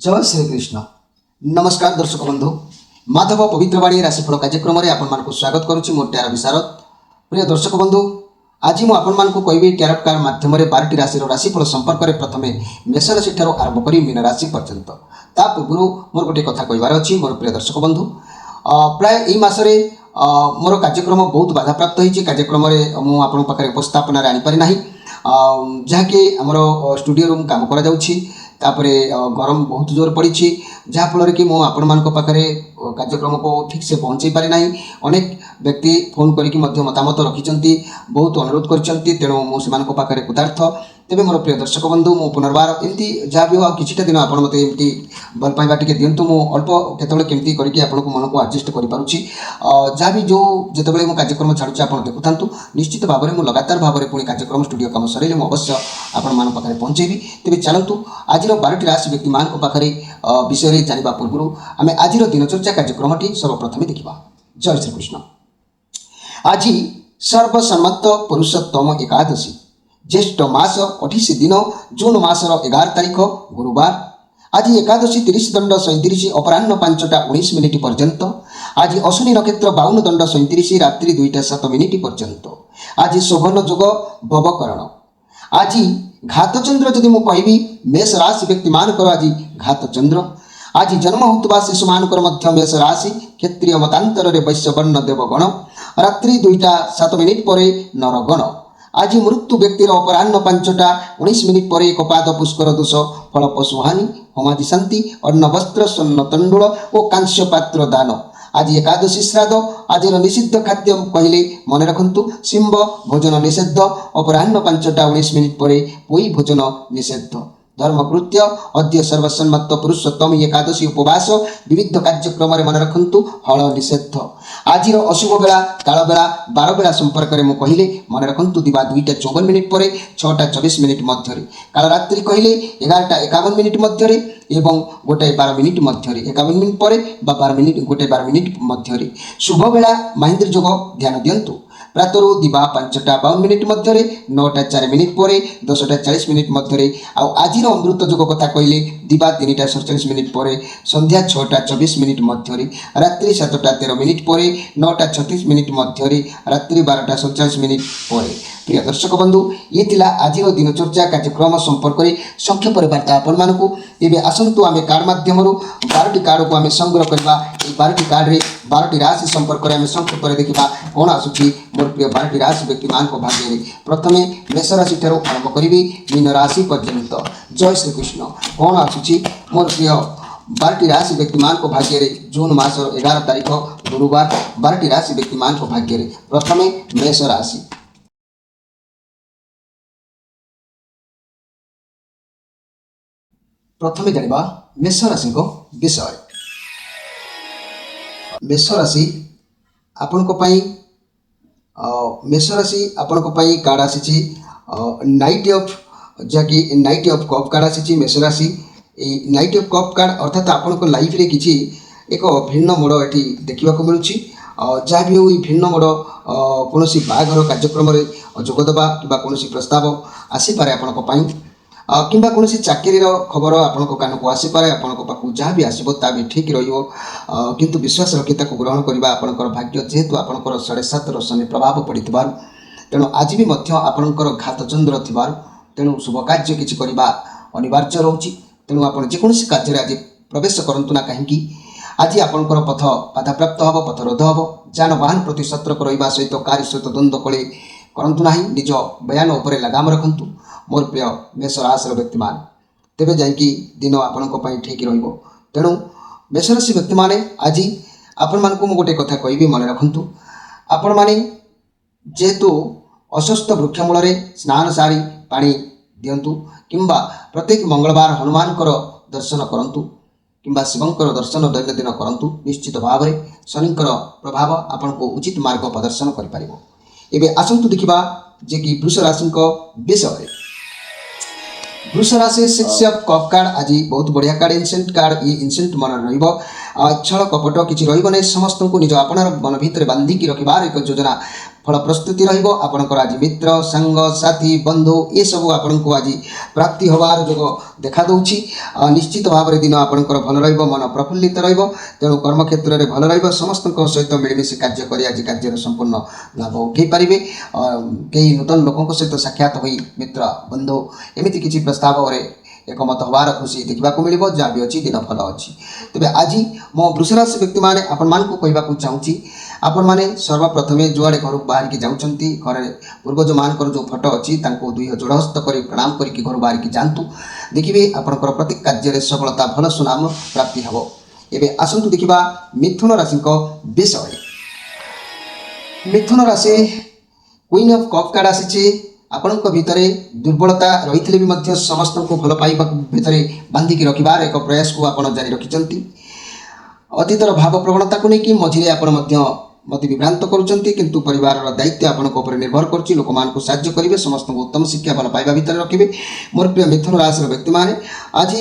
जय श्रीकृष्ण। नमस्कार दर्शक बंधु, माधव पवित्रवाणी राशिफल कार्यक्रम में आपको स्वागत करुच्ची। मोर ट्यार विशारद प्रिय दर्शक बंधु, आज मुझे कहबी ट्यारट कार्ड माध्यम 12टी राशि राशिफल संपर्क में प्रथम मेष राशि ठार आरंभ कर मीन राशि पर्यंत। ता पूर्व मोर गोटे कथा कहबार अच्छी। मोर प्रिय दर्शक बंधु, प्राय यही मसरे मोर कार्यक्रम बहुत बाधा प्राप्त होती। कार्यक्रम मुझे उपस्थापन आनीपारि ना जहाँकि आमर स्टूडियो रूम काम करा तापरे गरम बहुत जोर पड़ी जहाँफल कि मुझे आपण मान पाखे कार्यक्रम को ठीक से पहुँचे पारि ना। अनेक व्यक्ति फोन करके मतामत रखिंट बहुत अनुरोध करते, तेणु मुझे पाखे कृतार्थ। तेरे मोर प्रिय दर्शक बंधु, मु पुनर्बार एमती जहाँ भी हो किछिटा दिन आप मत एमती भल पाइबा टिके दिंतु। मु अल्प केतबेले केमती करके आपको मन को एडजस्ट कर पारुछि। जहाँ भी जो जितेबाला मु कार्यक्रम छाड़ुछि आप देखुथांतु। निश्चित भाव में मुझे लगातार भाव में पुणी कार्यक्रम स्टूडियो काम सर अवश्य आपण पाखे पहुँचेबी। तेज चलतु आज 12टी राशि व्यक्ति मान पाखे विषय जानवा पूर्व आम आज दिनचर्या कार्यक्रम सर्वप्रथम देखा। जय श्रीकृष्ण। आज सर्वसम्मत पुरुषोत्तम एकादशी, ज्येष्ठ मास 28 दिन, जून मासर 11 तारीख गुरुवार। आज एकादशी 30 दंड 37 अपराह्न 5टा 19 मिनिट पर्यंत। आज अश्विनी नक्षत्र 52 दंड 37 रात्रि 2टा 7 मिनिट पर्यंत। आज शोभन जोग भवकरण। आज घात चंद्र जदि मु कहबी मेष राशि व्यक्ति मानकर आज घात चंद्र। आज जन्म होता शिशु मानकर मध्य मेष राशि, क्षेत्रीय मतांतर वैश्य वर्ण देवगण, रात्रि 2टा 7 मिनिट पर नरगण। आज मृत्यु व्यक्तिर अपराह्न 5टा 19 मिनिट पर कपाद पुष्कर दोष, फल पशुहानि, होमादि शांति, अन्न वस्त्र स्वर्ण तंडुल और कांस्य पात्र दान। आज एकादशी श्राद्ध। आज निषिद्ध खाद्य कहले मन रखु शिंब भोजन निषेध, अपराह्न 5टा 19 मिनिट पर पोई भोजन निषेध। धर्मकृत्य अद्य सर्वसम्मत पुरुषोत्तम एकादशी उपवास विविध कार्यक्रम मन रखु हल निषेध। आज अशुभ बेला काल बेला 12 बेला संपर्क में कहले मन रखु दिवा 2टा 54 मिनिट पर 6टा 24 मिनिट मध्य, काल रात्रि कहले 11टा 51 मिनिट मध्य एवं 1टा 12 मिनिट मध्य, 51 मिनिट पर 12 मिनिट 1टा 12 मिनिट मध्य। शुभ बेला महेंद्र जोग ध्यान दिंतु। प्रातरु दिवा 5टा 52 मिनिट मध्य, 9टा 4 मिनिट पर 10टा 40 मिनिट मध्य। आज अमृत जोग कथा कहले दिवा 3टा 47 मिनिट पर संध्या 6टा 24 मिनिट मध्य, रात्रि 7टा 13 मिनिट पर 9टा 36 मिनिट मध्य, रात्रि 12टा 47 मिनिट पर। प्रिय दर्शक बंधु, ये थिला आज दिनचर्या कार्यक्रम संपर्क में संक्षेप वार्ता आपण मानकु। एबे आसंतु आमे कार्ड माध्यम 12टी कार्ड को आमे संग्रह करबा। ए 12टी कार्ड रे 12टी राशि संपर्क में आमे संक्षेप देखा कौन आसुची मोर प्रिय 12टी राशि व्यक्ति मान को भाग्य रे। प्रथमे मेष राशि ठारो आरंभ करिवि मीन राशि पर्यंत। जय श्रीकृष्ण। कौन आसुची मोर प्रिय 12टी राशि व्यक्ति मान को भाग्य रे। जून मास 11 तारीख गुरुवार 12टी राशि व्यक्ति मान को भाग्य रे। प्रथमे मेष राशि। प्रथमे जानिबा मेष राशि को विषय। मेष राशि आपण को पई मेष राशि आपण को पई कार्ड आसी नाइट ऑफ जाकि नाइट ऑफ कप कार्ड आसी मेष राशि। ए नाइट ऑफ कप कार्ड अर्थात आपण को लाइफ रे किछि एक भिन्न मोड़ एठी देखिबा को मिलुछि। जहाँ भी हो भिन्न मोड़ कोनोसी बाघर कार्यक्रम रे जोगदबा किबा कोनोसी प्रस्ताव आसी पारे आपण को पई किंबा कौन चाकरी खबर आपण कान को आसीपे। आपण पाक जहाँ भी आसो ता भी ठीक किंतु विश्वास रखी ग्रहण करवा आपणकर भाग्य। जेहेतु आपणकर 7.5 शनि प्रभाव पड़ी तेणु आज भी आपणकर घात चंद्र थी तेणु शुभ कार्य किसी करवा अनिवार्य रोचे। तेणु आप जेकोसी कार्य आज प्रवेश करूँ ना कहीं आज आपणकर पथ बाधाप्राप्त हम, पथ रोध हम। जानवाहन प्रति सतर्क रहा सहित कार्य सहित द्वंद्व कले करंतु नाही। निज बयान उपरे लगाम रखंतु मोर प्रिय मेष राशि व्यक्ति मान। तेबे जाइकी दिन आपण ठीक रहिबो। तेणु मेष राशि व्यक्ति माने आज आपण मानकु गोटे कथा कहबी मन रखंतु। आपण माने जेहेतु अस्वस्थ वृक्ष मूल स्नान सारी पानी दिंतु किंबा प्रत्येक मंगलवार हनुमानकर दर्शन करंतु किंबा शिवंकर दर्शन दैनंदिन करंतु। निश्चित भाव में शनिकर प्रभाव आपण को उचित मार्ग प्रदर्शन कर पारिबो। एबे आसंतु देखिबा जे कि वृष राशि विषय। वृष राशि 6 ऑफ कप कार्ड आज बहुत बढ़िया कार्ड, इनसेंट कार्ड। ये इनसेंट मन रही छल कपट किसी रही नहीं। समस्त को निज आपणार मन भितर बांधिकी रखिबार एक योजना फल प्रस्तुति रहिबो आपणकर आज मित्र संग साथी बंधु ये सब आपनको आज प्राप्ति होबार जोग देखा दउछि निश्चित भाव दिन आपणकर भल रहिबो मन प्रफुल्लित रहिबो तेणु कर्म क्षेत्र में भल रहिबो समस्त सहित मिलमिशि कार्य करी आज कार्य संपूर्ण लाभ उठै पारिबे कई नूतन लोकों सहित साक्षात होई मित्र बंधु एमिति किछि प्रस्ताव रे एकमत हबार खुशी देखा मिल जहाँ भी अच्छी दिन फल अच्छी तेज आज मो वृषराशि व्यक्ति मैंने आपण मानक कहवाक चाहूँगी आपण मैंने सर्वप्रथम जुआड़े घर बाहर की जाऊँगी घर पूर्वज मानकर जो फोटो अच्छी दुई जोड़हस्त कर प्रणाम करके घर बाहर की जातु देखिए आपंकर प्रति कार्य सफलता भल सुनाम प्राप्ति हम एवं आसतु देखा मिथुन राशि विषय मिथुन राशि क्वीन ऑफ कप कार्ड आसी आपणक भितर दुर्बलता रही भी समस्त को भल पाइबा भितर बांधिकी रखिबार एक प्रयास को आप जारी रखिंट अतीतर भाव प्रवणता को लेकिन मझे आप मत विभ्रांत करुँच किंतु परिवार दायित्व आपंकर निर्भर कर लोक मान साज्य करेंगे समस्त उत्तम शिक्षा भल पाइबा भितर रखिए मोर प्रिय मिथुन राशि व्यक्ति मैंने आज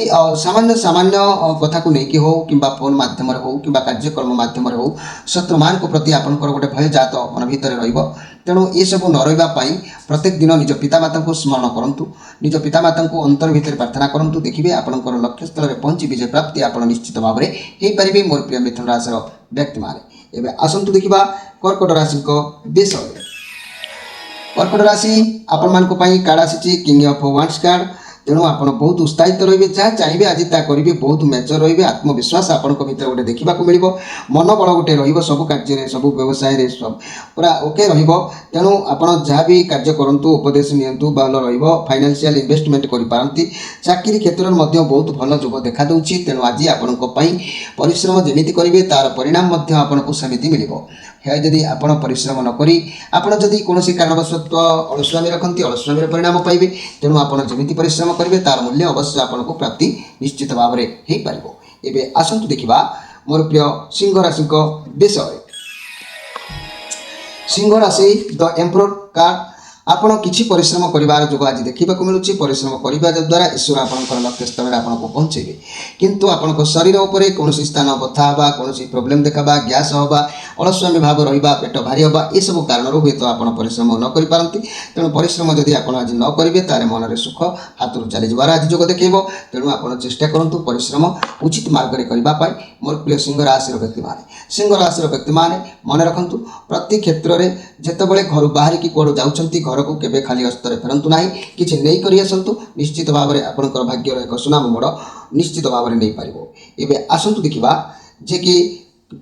सामान्य सामान्य कथा को लेकिन हो कि फोन मध्यम हो कि कार्यक्रम मध्यम हो शत्रु मान प्रति आपंकर गोटे भय जात मन भितर तेणु ये सब न रही प्रत्येक दिन निज पितामाता को स्मरण करूँ निज पितामाता को अंतर भितर प्रार्थना करूँ देखिए आपंकर लक्ष्य स्थल में पहुँची विजय प्राप्ति आप निश्चित भाव में हो पारे मोर प्रिय मिथुन राशि व्यक्ति मैंने एवं आसतु देखा कर्कट राशि विषय कर्कट राशि आपण मान कार्ड आसी किंग ऑफ वांड्स कार्ड तेणु आप बहुत उत्साहित रहिए जहाँ चाहिए आज ता करेंगे बहुत मेचर रही आत्मविश्वास आपण भर गोटे देखा मिल मनोबल गोटे सब कार्य सब व्यवसाय सब पूरा ओके तेणु आपड़ जहाँ भी कार्य करूँ उपदेश नियंतु भल फाइनेंशियल इन्वेस्टमेंट करपारती चाकरी क्षेत्र में बहुत भल जोग देखा दूसरी तेणु आज आपण परिश्रम जमी करेंगे तार परिणाम आपको सेमती मिल जदि आप परिश्रम नक आपड़ी कौन कारणवशत अलस्वामी रखती अलस्वामी परिणाम पाइबे तेणु आप जमी परिश्रम करेंगे तार मूल्य अवश्य आपको प्राप्ति निश्चित भाव में हो पार एवं आसतु देखा मोर प्रिय सिंह राशि विषय सिंह राशि द एम्परर कार्ड आपण किछि परिश्रम करिवार जोग आज देखा मिलूँ परिश्रम करने द्वारा ईश्वर आपंकर लक्ष्य स्थल में आपको पहुँचे किंतु आपण शरीर उपर कौन स्थान बथा हाँ कौन प्रोब्लेम देखा गैस हवा अलस्वामी भाव रहा पेट भारी हवा ये सब कारण हुए तो आप परिश्रम न करपारती तेणु परिश्रम जदि आप आज न करेंगे तार मन में सुख हाथ चली जावार आज जोग देखेब तेणु आप चेष्टा करूँ परिश्रम उचित मार्ग में करने मोर प्रिय सिंह राशि व्यक्ति मैंने सिंह राशि व्यक्ति मैंने मन रखु प्रति क्षेत्र में जितेबाला घर बाहर की कौड़ जाऊँच घर को केबे खाली हस्तर फेरंतु नाही किछि नहीं करि आसंतु निश्चित भाव में आपंकर भाग्यर एक सुनाम मोड़ निश्चित भाव में नहीं पारिबो एबे आसंतु देखिबा जे कि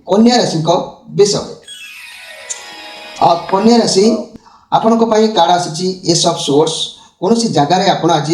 कन्या राशि विषय कन्या राशि आपंक कार्ड आसी एस ऑफ सोर्स कौन सी जगार आप आज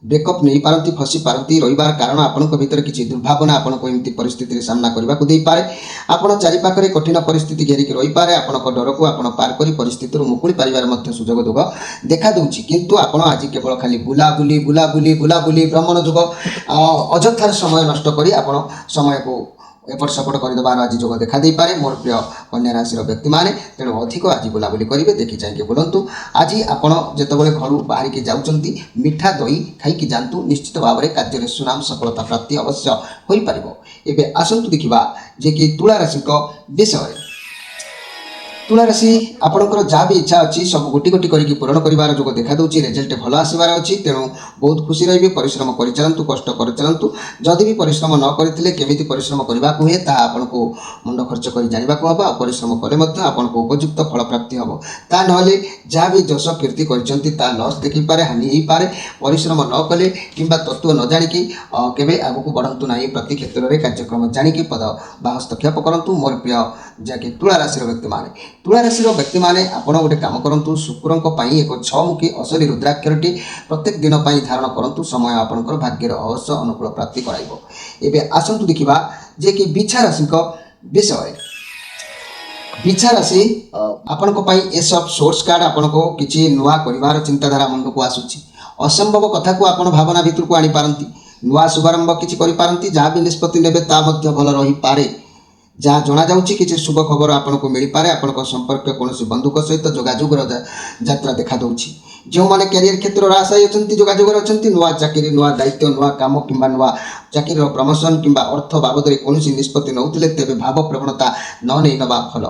ब्रेकअप नहीं पारती फसी पारती रही कारण आपण भीतर किसी दुर्भावना आपको एमती परिस्थिति सामना करने को दे पारे आपण चारिपाखे कठिन परिस्थिति घेरिकी रही पारे आपण डर को आप पार कर परिस्थिति मुकुड़ी पारिबार सुजोग दुग देखा दूची किंतु आपण आज केवल खाली बुलाबुली बुलाबुली बुलाबुली भ्रमण जुग अଯଥାर समय नष्ट कर आपण समय को एपट सपट करदेवार आज जोग देखा दे पारे मोर प्रिय कन्या राशि व्यक्ति मैंने तेणु अधिक आज बुलाबुली करेंगे देखी चाहिए बुलंतु आज आपड़ जितेबाला घर बाहर की जाऊँच मिठा दही खाई जातु निश्चित भाव में कार्य सुनाम सफलता प्राप्ति अवश्य हो पार एवं आसतु देखा जे कि तुला राशि विषय तुला राशि आपंकर जहाँ भी इच्छा अच्छी सब गोटी गोटी करके पूरण कर जो देखा दूसरी रिजल्ट भल आसबार अच्छी तेणु बहुत खुशी रही परिश्रम कर चलतु कष्ट कर चलतु जदि भी परिश्रम न करते केमी परिश्रम करने हुए ताहा आपको मुंड खर्च कर जानवा हम आ परिश्रम कले आपको उपयुक्त फल प्राप्ति हम ता ना जहाँ भी जश कीर्ति कर लस देखिपारे हानि हो पारे परिश्रम न कले कि तत्व न जाणिकी केवे आगू बढ़ंतु ना प्रति क्षेत्र में कार्यक्रम जाणिकी पद बा हस्तक्षेप करूँ मोर प्रिय जहाँकि तुला राशि व्यक्ति मैंने तुला राशि व्यक्ति मैंने आपड़ गोटे कम करूँ शुक्र एक 6 मुखी असली रुद्राक्षरटी प्रत्येक दिन धारण करूँ समय आपंकर भाग्यर अवश्य अनुकूल प्राप्ति कराइब एवं आसतु देखा जे कि बिछा राशि विषय बिछा राशि आपण एस ऑफ सोर्स कार्ड आपन को किसी नुआ कर चिंताधारा मन को आसूची असंभव कथा को आप भावना भितर को आनीपारती नुआ शुभारंभ किसी करपारती जहाँ भी निष्पत्ति ने भल रही पारे जहाँ जना जाऊँगी किसी शुभ खबर आपको मिल पारे आपण संपर्क कौन बंधुक सहित जोगाजोग यात्रा देखा दूसरी जो मैंने कैरियर क्षेत्र में आशायी अच्छा जोगाजोग अच्छा नुआ चाकरी नुआ दायित्व नुआ कम कि नुआ चाकरी प्रमोशन कि अर्थ बाबद कौन निष्पत्ति नौते तेज भाव प्रवणता न नहीं नवा भल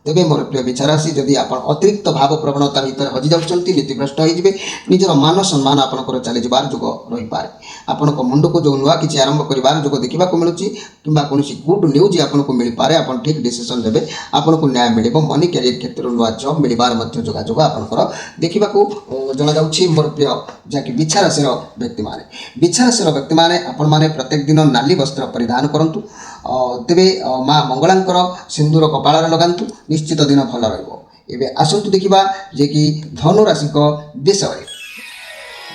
तेबे मोर प्रिय विचार राशि जदि आपण अतिरिक्त भाव प्रवणता भितर हजि जाउछंती नीतिभ्रष्ट होइजिबे निजर मान सम्मान आपणकर चली जिबार जोग रही पारे आपणक मुंड को जो नुआ किछि आरंभ करिबार जोग देखिबा को मिलुछि किंबा कोनोसी गुड न्यूज आपनको मिल पारे आपण ठीक डिसीजन लेबे आपनको न्याय मिलिबो मनी कैरियर क्षेत्र नुआ जॉब मिलिबार मध्य जोगाजोग आपणकर देखिबा को जणा जाउछि मोर प्रिय जाकि बिच्छा राशिर व्यक्ति माने बिच्छा राशिर व्यक्ति माने आपण माने प्रत्येक दिन नाली वस्त्र परिधान करंतु तेबे माँ मंगलांकर सिंदूर कपाଳରେ लगाନ୍ତୁ निश्चित दिन भल रहिबो एबे आसंतु देखिबा जे कि धनु राशि को विषय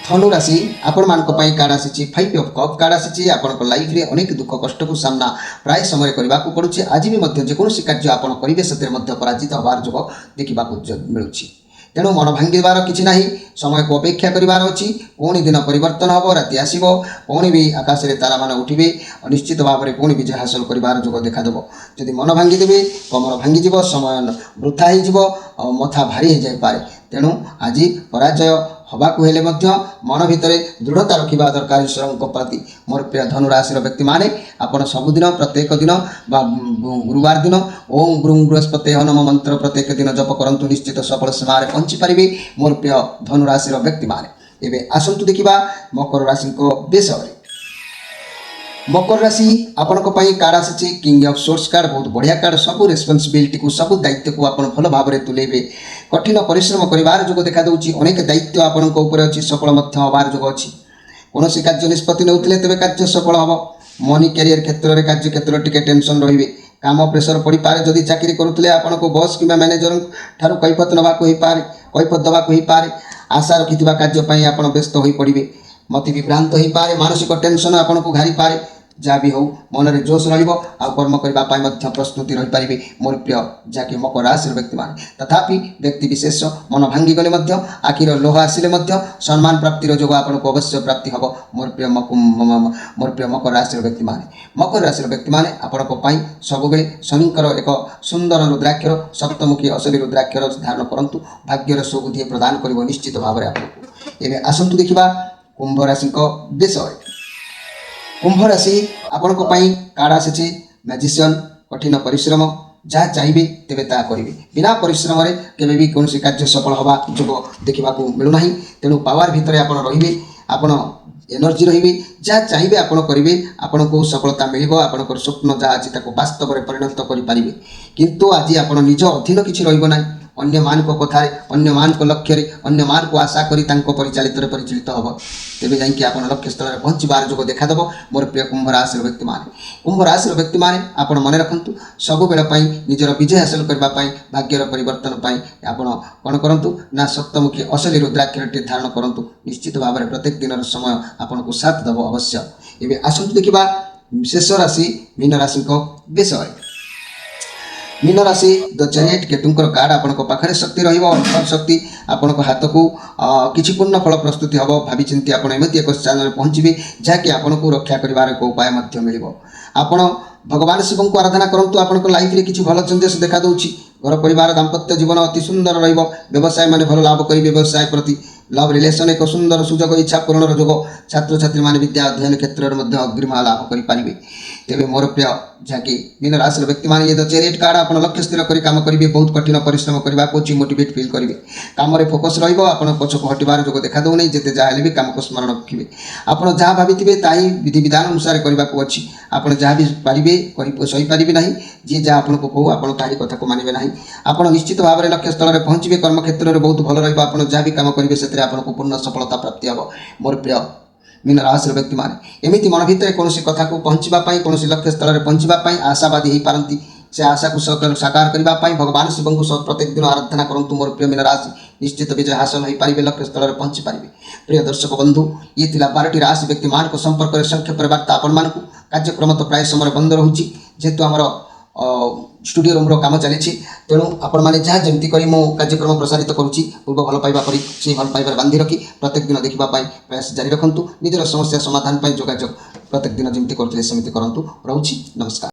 धनु राशि आपण मानक पई कार्ड आसीछि 5 ऑफ कप कार्ड आसीछि आपनक लाइफ रे अनेक दुख कष्ट को सामना प्राय समय करबा को पड़ुछि आज भी मध्य जे कोनोसी कार्य आपण करिवे सते मध्य पराजित होबार जोग देखिबा को मिलुछि तेणु मन भांगिबार किछि नाही समय को अपेक्षा करिबार अछि पुणी दिन परिवर्तन हबो राति आसीबो पुणी भी आकाश रे तारा मान उठिबे निश्चित भाव में पुणी विजय हासिल करिबार जोग देखा देबो यदि मन भांगी देबे कमर भांगी जिवो समय वृथा हो जिवो मथा भारी हो जाय पारे तेणु आज पराजय हवाकू हेले मध्य मन भितर दृढ़ता रखिबा दरकार ईश्वर प्रति मोर प्रिय धनु राशि व्यक्ति माने आपण सबुदिन प्रत्येक दिन बा गुरुवार दिन ओम गुरुं बृहस्पति नम मंत्र प्रत्येक दिन जप करंतु निश्चित सफल सीमार पहुंची पारिबे मोर प्रिय धनु राशि व्यक्ति माने एबे आसंतु देखिबा मकर राशि को विषय मकर राशि आपनक पई कार्ड आसी किंग ऑफ सोर्स कार्ड बहुत बढ़िया कार्ड सब रेस्पॉन्सिबिलिटी को सब दायित्व को आपण भल भाव में तुलेबे कठिन परिश्रम करिवार जोग देखा दउची अनेक दायित्व आपनक ऊपर अछि सफल मध्य होबार जोग अछि कोनोसी कार्य निष्पत्ति नउतले तबे कार्य सफल हबो मनी कैरियर क्षेत्र रे कार्य क्षेत्र टिके टेंशन रहिबे काम प्रेशर पड़ी पारे जदि चाकरी करुतले आपनक बॉस किबा मैनेजर ठारू कैफत नबा को ही पारे कैफत दबा को ही पारे आशा रखिथिबा कार्य पई आपण व्यस्त होई पड़िबे मति विभ्रांत हो पारे मानसिक टेंशन आपको घारी पारे जहाँ भी हो मन में जोश कर्म करने प्रस्तुति रही पारे मोर प्रिय जहाँकि मकर राशि व्यक्ति मान तथापि व्यक्ति विशेष मन भांगी गले आखिर लोह आसिले सम्मान प्राप्तिर जोग आपको अवश्य प्राप्ति हम मोर प्रिय मकर राशि व्यक्ति माने मकर राशि व्यक्ति माने आपण सब शनिकर एक सुंदर रुद्राक्षर सप्तमुखी असली रुद्राक्षर धारण करंतु भाग्यर सुबुद्धि प्रदान कर निश्चित भाव में आपको एवं आसंतु देखा कुंभ राशि विषय कुंभ राशि आपण कार्ड आसी मैजिशियन कठिन परिश्रम जहाँ चाहिए तेरे ता करेंगे बिना परिश्रम केवे भी कौन कार्य सफल हवा जोग देखा मिलूना तेणु पावर भितर आप रे आपण एनर्जी रही जहाँ चाहिए आपण करेंगे आपण को सफलता मिल आपंकर स्वप्न जहाँ अच्छी वास्तव में परिणत करें किंतु आज आप निज अधीन किसी रही अन्य मान को कथार अन्य मान को लक्ष्य अन्य मान को आशा करी परिचालित परिचालित हम तेज जाकि आप लक्ष्य स्थल में पहुँचबार जो देखादेव मोर प्रिय कुंभ राशि व्यक्ति माने कुंभ राशि व्यक्ति माने आप मन रखु सब बेलपाई निजर विजय हासिल करने भाग्यर परिवर्तन आपड़ कौन करूँ ना सप्तमुखी असली रुद्राक्षर धारण करूँ निश्चित भाव में प्रत्येक दिन समय आपन को साथ देव अवश्य एवं आसतु देखा शेष राशि मीन राशि विषय मीन राशि द चैरियट केतुंकर कार्ड आपण पाखे शक्ति रही शक्ति आपण हाथ को किसी पूर्ण फल प्रस्तुति हम भावी चिंती आप एमती एक स्थान में पहुँचे जहाँकि आपन को रक्षा कर एक उपाय मिल आपण भगवान शिव को आराधना करूँ आपण लाइफ रे किसी भल चेंजेस देखा दूँ घर परिवार दाम्पत्य जीवन अति सुंदर व्यवसाय माने भल लाभ करेंगे व्यवसाय प्रति लव रिलेशन एक सुंदर सुजोग इच्छा पूरण जोग छात्र छात्री माने विद्या अध्ययन क्षेत्र में अग्रिम लाभ करेंगे तेरे मोर प्रिय जहाँकि मीन राशि व्यक्ति माने ये चैरियट कार्ड आप लक्ष्य स्थिर कर काम करेंगे बहुत कठिन परिश्रम करने को मोटिवेट फील करेंगे काम फोकस रछक हटबार जो देखा दूना जिते जहाँ भी काम को स्मरण रखिए आप जहाँ भावी ताही विधि विधान अनुसार करने को अच्छी आप जहाँ भी पारे सही पारे ना जी जहाँ आपको कहू आप कथा को मानवे ना आप निश्चित भाव में लक्ष्य स्थल में पहुँचे कर्म क्षेत्र में बहुत भल रहा जहाँ भी कम करेंगे से आपको पूर्ण सफलता प्राप्ति हम मोर प्रिय मीन राशि व्यक्ति माने एमती मन भितर कौन कथा को पहुँचापी कौन लक्ष्य स्थल में पहुँचापी आशावादी हो पारती से आशा को साकार करने भगवान शिव को प्रत्येक दिन आराधना करूँ मोर प्रिय मीन राशि निश्चित विजय हासिल हो पारे लक्ष्य स्थल में पहुँची पारे प्रिय दर्शक बंधु ये 12टी राशि व्यक्ति मान को संपर्क में संक्षेप वार्ता आपण मानक कार्यक्रम तो प्राय समय बंद रोचे जेहेतु आमर स्टूडियो रूम काम चली तेणु आपण मैंने जहाँ जमी कर कार्यक्रम प्रसारित करुँची पूर्व भल पाइबा परी से भल पाइबार बांधि रखी प्रत्येक दिन देखापी प्रयास जारी रखु निजर समस्या समाधान जोगाजोग प्रत्येक दिन जमी करते सेमती करूँ रोची नमस्कार।